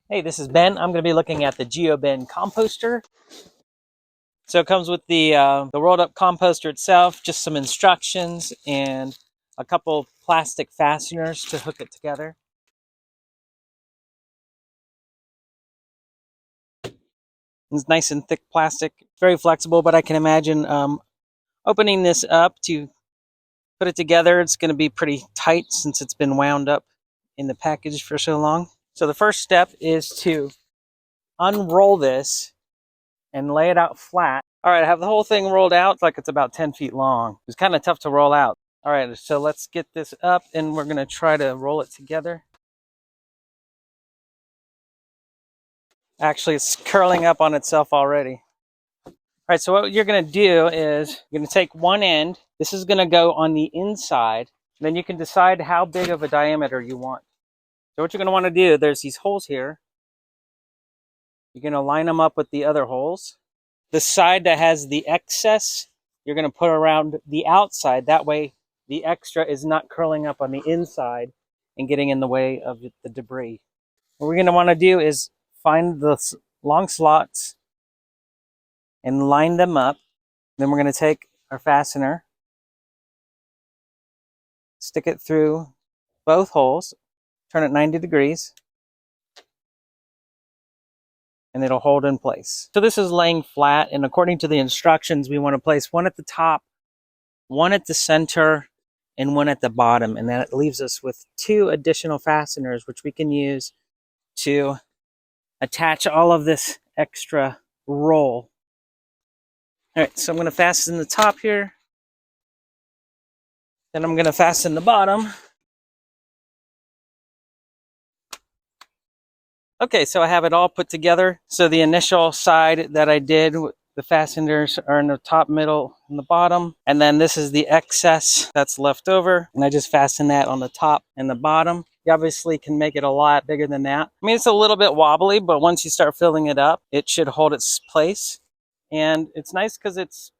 Hey, this is Ben. I'm going to be looking at the Geobin Composter. So it comes with the rolled up composter itself, just some instructions and a couple plastic fasteners to hook it together. It's nice and thick plastic, very flexible, but I can imagine opening this up to put it together. It's going to be pretty tight since it's been wound up in the package for so long. So the first step is to unroll this and lay it out flat. All right, I have the whole thing rolled out. It's like it's about 10 feet long. It's kind of tough to roll out. All right, so let's get this up and we're gonna try to roll it together. Actually, it's curling up on itself already. All right, so what you're gonna do is you're gonna take one end. This is gonna go on the inside. Then you can decide how big of a diameter you want. So what you're gonna wanna do, there's these holes here. You're gonna line them up with the other holes. The side that has the excess, you're going to put around the outside. That way the extra is not curling up on the inside and getting in the way of the debris. What we're going to want to do is find the long slots and line them up. Then we're going to take our fastener, stick it through both holes, turn it 90 degrees, and it'll hold in place. So this is laying flat, and according to the instructions, we want to place one at the top, one at the center, and one at the bottom. And that leaves us with two additional fasteners, which we can use to attach all of this extra roll. All right, so I'm going to fasten the top here. Then I'm going to fasten the bottom. Okay, so I have it all put together. So the initial side that I did, the fasteners are in the top, middle, and the bottom. And then this is the excess that's left over. And I just fasten that on the top and the bottom. You obviously can make it a lot bigger than that. I mean, it's a little bit wobbly, but once you start filling it up, it should hold its place. And it's nice because it's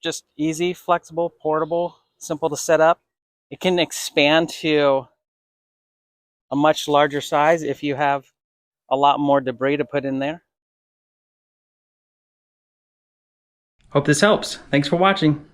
just easy, flexible, portable, simple to set up. It can expand to a much larger size if you have a lot more debris to put in there. Hope this helps. Thanks for watching.